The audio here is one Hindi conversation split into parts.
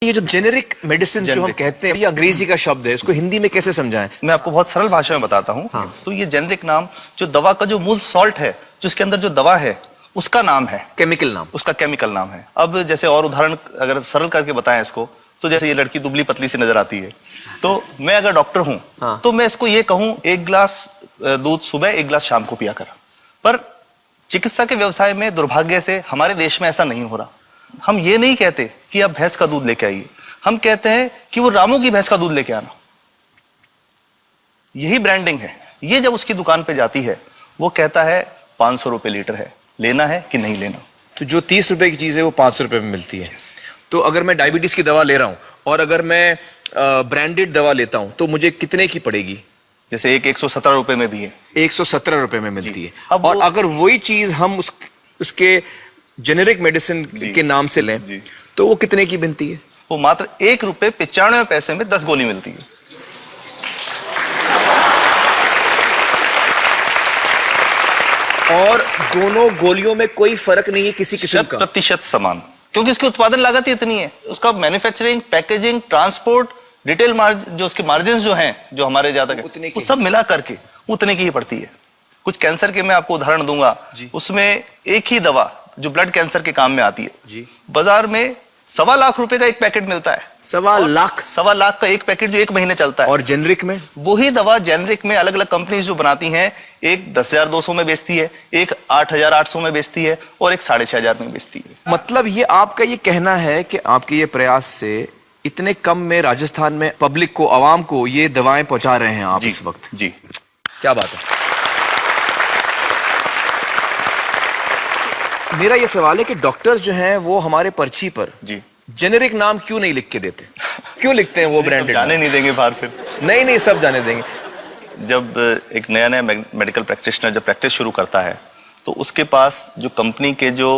ये जो जेनेरिक मेडिसिन जो हम कहते हैं, ये अंग्रेजी का शब्द है, इसको हिंदी में कैसे समझाएं? मैं आपको बहुत सरल भाषा में बताता हूँ। हाँ। तो ये जेनेरिक नाम जो दवा का जो मूल सॉल्ट है, जो इसके अंदर जो दवा है उसका नाम है, केमिकल नाम, उसका केमिकल नाम है। अब जैसे और उदाहरण अगर सरल करके बताएं इसको, तो जैसे ये लड़की दुबली पतली सी नजर आती है, तो मैं अगर डॉक्टर हूं हाँ। तो मैं इसको ये कहूं 1 गिलास दूध सुबह 1 गिलास शाम को पिया कर। पर चिकित्सा के व्यवसाय में दुर्भाग्य से हमारे देश में ऐसा नहीं हो रहा। हम ये नहीं कहते कि आप भैंस का दूध लेके आइए, हम कहते हैं कि वो रामू की भैंस का दूध लेके आना। यही ब्रांडिंग है। ये जब उसकी दुकान पे जाती है, वो कहता है 500 रुपए लीटर है, लेना है कि नहीं लेना। तो जो 30 रुपए की चीज है वो 500 रुपए में मिलती है। तो अगर मैं डायबिटीज की दवा ले रहा हूं और अगर मैं ब्रांडेड दवा लेता हूं तो मुझे कितने की पड़ेगी? जैसे एक 117 रुपए में भी है, 117 रुपए में मिलती है। अब और अगर वही चीज हम उसके जेनेरिक मेडिसिन के नाम से लें तो वो कितने की बनती है? वो मात्र 1 रुपए 95 पैसे में 10 गोली मिलती है। और दोनों गोलियों में कोई फर्क नहीं है किसी किस्म का? 100% समान, क्योंकि इसकी उत्पादन लागत ही इतनी है। उसका manufacturing, packaging, transport, retail margin, जो उसके मार्जिन जो हैं, जो हमारे ज्यादा वो सब मिला करके उतने की ही पड़ती है। कुछ कैंसर के मैं आपको उदाहरण दूंगा, उसमें एक ही दवा जो ब्लड कैंसर के काम में आती है, बाजार में 1.25 लाख रुपए का एक पैकेट मिलता है। 1.25 लाख का एक पैकेट जो 1 महीने चलता है। और जेनरिक में वही दवा जेनरिक में अलग अलग कंपनीज जो बनाती हैं, एक 10,200 में बेचती है, एक 8,800 में बेचती है और एक 6,500 में बेचती है। मतलब ये आपका ये कहना है कि आपके ये प्रयास से इतने कम में राजस्थान में पब्लिक को, आवाम को ये दवाएं पहुंचा रहे हैं आप इस वक्त? जी, क्या बात है। मेरा ये सवाल है कि डॉक्टर्स जो हैं वो हमारे पर्ची पर जेनेरिक नाम क्यों नहीं लिख के देते? क्यों लिखते हैं वो ब्रांडेड? जाने नहीं देंगे बाहर फिर? नहीं, सब जाने देंगे। जब एक नया मेडिकल प्रैक्टिशनर जब प्रैक्टिस शुरू करता है, तो उसके पास जो कंपनी के जो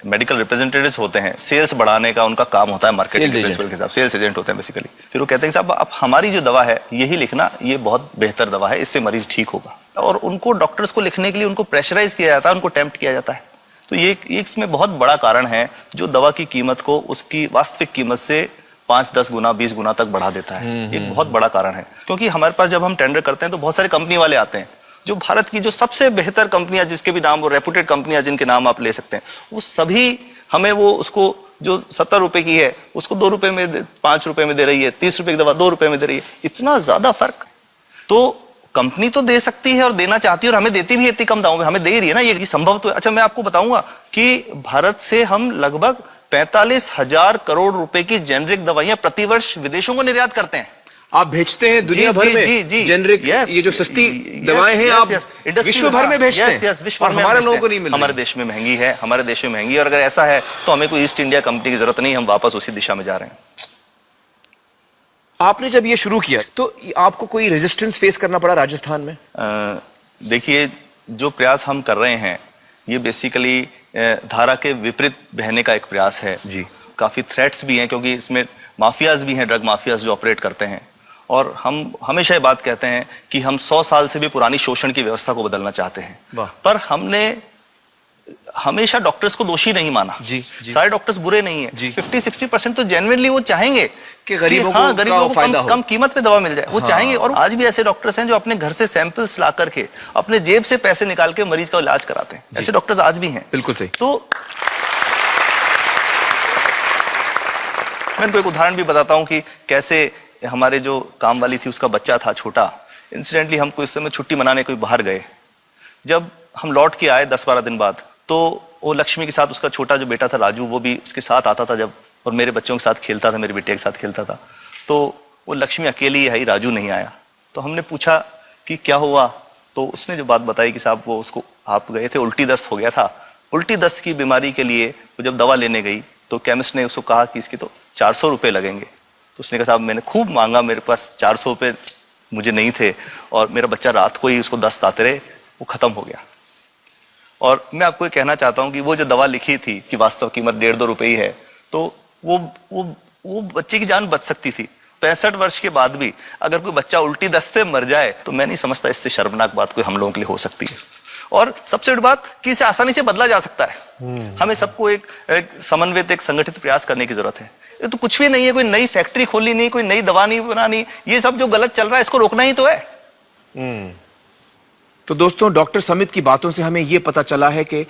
मेडिकल रिप्रेजेंटेटिव्स होते हैं, सेल्स बढ़ाने का उनका काम होता है, मार्केटिंग प्रिंसिपल के हिसाब, सेल्स एजेंट होते हैं बेसिकली। फिर वो कहते हैं साहब आप हमारी जो दवा है यही लिखना, ये बहुत बेहतर दवा है, इससे मरीज ठीक होगा। और उनको डॉक्टर्स को लिखने के लिए उनको प्रेशराइज किया जाता है, उनको टेम्प्ट किया जाता है। तो ये इसमें बहुत बड़ा कारण है जो दवा की कीमत को उसकी वास्तविक कीमत से 5, 10 गुना, 20 गुना तक बढ़ा देता है। एक बहुत बड़ा कारण है, क्योंकि हमारे पास जब हम टेंडर करते हैं तो बहुत सारे कंपनी वाले आते हैं, जो भारत की जो सबसे बेहतर कंपनियां, जिसके भी नाम, वो रेपुटेड कंपनियां जिनके नाम आप ले सकते हैं, वो सभी हमें वो उसको जो 70 रुपए की है उसको 2 रुपए में, 5 रुपए में दे रही है। 30 रुपए की दवा 2 रुपए में दे रही है। इतना ज्यादा फर्क तो कंपनी तो दे सकती है और देना चाहती है, और हमें देती भी है इतनी कम दामों में, हमें दे रही है ना, ये संभव तो है। अच्छा, मैं आपको बताऊंगा कि भारत से हम लगभग 45,000 करोड़ रुपए की जेनरिक दवाइयां प्रतिवर्ष विदेशों को निर्यात करते हैं। आप भेजते हैं दुनिया भर में जेनरिक, ये जो सस्ती दवाएं हैं आप विश्व भर में भेजते हैं, और हमारे लोगों को नहीं मिल रही। हमारे देश में महंगी है, हमारे देश में महंगी है। और अगर ऐसा है तो हमें कोई ईस्ट इंडिया कंपनी की जरूरत नहीं, हम वापस उसी दिशा में जा रहे हैं। आपने जब ये शुरू किया तो आपको कोई रेजिस्टेंस फेस करना पड़ा राजस्थान में? देखिए, जो प्रयास हम कर रहे हैं ये बेसिकली धारा के विपरीत बहने का एक प्रयास है जी। काफी थ्रेट्स भी हैं, क्योंकि इसमें माफियाज भी हैं, ड्रग माफियाज जो ऑपरेट करते हैं। और हम हमेशा ये बात कहते हैं कि हम 100 साल से भी पुरानी शोषण की व्यवस्था को बदलना चाहते हैं, पर हमने हमेशा डॉक्टर्स को दोषी नहीं माना। सारे डॉक्टर्स बुरे नहीं है। 50-60% तो जेन्युइनली वो चाहेंगे कि गरीबों को कम कीमत पे दवा मिल जाए, वो चाहेंगे। और आज भी ऐसे डॉक्टर्स हैं जो अपने घर से सैंपल्स ला करके अपने जेब से पैसे निकाल के मरीज का इलाज कराते हैं। ऐसे डॉक्टर्स आज भी हैं। बिल्कुल सही। तो मैं इनको एक उदाहरण भी बताता हूँ कि कैसे हमारे जो काम वाली थी, उसका बच्चा था छोटा। इंसिडेंटली हम कुछ समय छुट्टी मनाने कोई बाहर गए। जब हम लौट के आए 10-12 दिन बाद, तो वो लक्ष्मी के साथ उसका छोटा जो बेटा था राजू, वो भी उसके साथ आता था जब, और मेरे बच्चों के साथ खेलता था, मेरे बेटे के साथ खेलता था। तो वो लक्ष्मी अकेली आई, राजू नहीं आया। तो हमने पूछा कि क्या हुआ, तो उसने जो बात बताई कि साहब वो उसको, आप गए थे, उल्टी दस्त हो गया था। उल्टी दस्त की बीमारी के लिए वो जब दवा लेने गई तो केमिस्ट ने उसको कहा कि इसके तो 400 रुपये लगेंगे। तो उसने कहा साहब मैंने खूब मांगा, मेरे पास 400 रुपये मुझे नहीं थे, और मेरा बच्चा रात को ही उसको दस्त आते रहे, वो खत्म हो गया। और मैं आपको ये कहना चाहता हूं कि वो जो दवा लिखी थी कि वास्तव कीमत 1.5-2 रुपए ही है, तो वो बच्चे की जान बच सकती थी। 65 वर्ष के बाद भी अगर कोई बच्चा उल्टी दस्त से मर जाए तो मैं नहीं समझता इससे शर्मनाक बात कोई हम लोगों के लिए हो सकती है। और सबसे बड़ी बात कि इसे आसानी से बदला जा सकता है। हमें सबको एक समन्वित, एक संगठित प्रयास करने की जरूरत है। ये तो कुछ भी नहीं है, कोई नई फैक्ट्री खोलनी नहीं, कोई नई दवा नहीं बनानी, ये सब जो गलत चल रहा है इसको रोकना ही तो है। तो दोस्तों, डॉक्टर समित की बातों से हमें यह पता चला है कि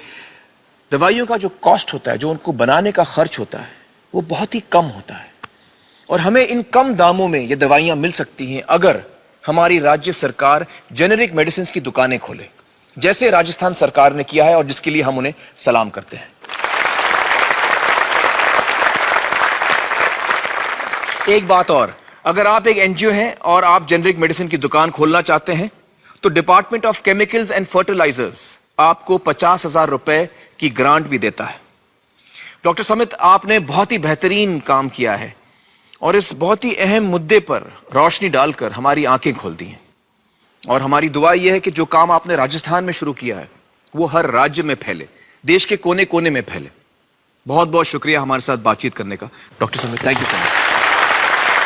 दवाइयों का जो कॉस्ट होता है, जो उनको बनाने का खर्च होता है, वो बहुत ही कम होता है और हमें इन कम दामों में ये दवाइयां मिल सकती हैं अगर हमारी राज्य सरकार जेनेरिक मेडिसिन की दुकानें खोले, जैसे राजस्थान सरकार ने किया है और जिसके लिए हम उन्हें सलाम करते हैं। एक बात और, अगर आप एक एनजीओ हैं और आप जेनेरिक मेडिसिन की दुकान खोलना चाहते हैं तो department of chemicals and fertilizers आपको 50,000 रुपए की ग्रांट भी देता है। डॉक्टर समित, आपने बहुत ही बेहतरीन काम किया है और इस बहुत ही अहम मुद्दे पर रोशनी डालकर हमारी आंखें खोल दी हैं और हमारी दुआ यह है कि जो काम आपने राजस्थान में शुरू किया है वो हर राज्य में फैले, देश के कोने कोने में फैले। बहुत बहुत शुक्रिया हमारे साथ बातचीत करने का doctor Samit, thank you so much.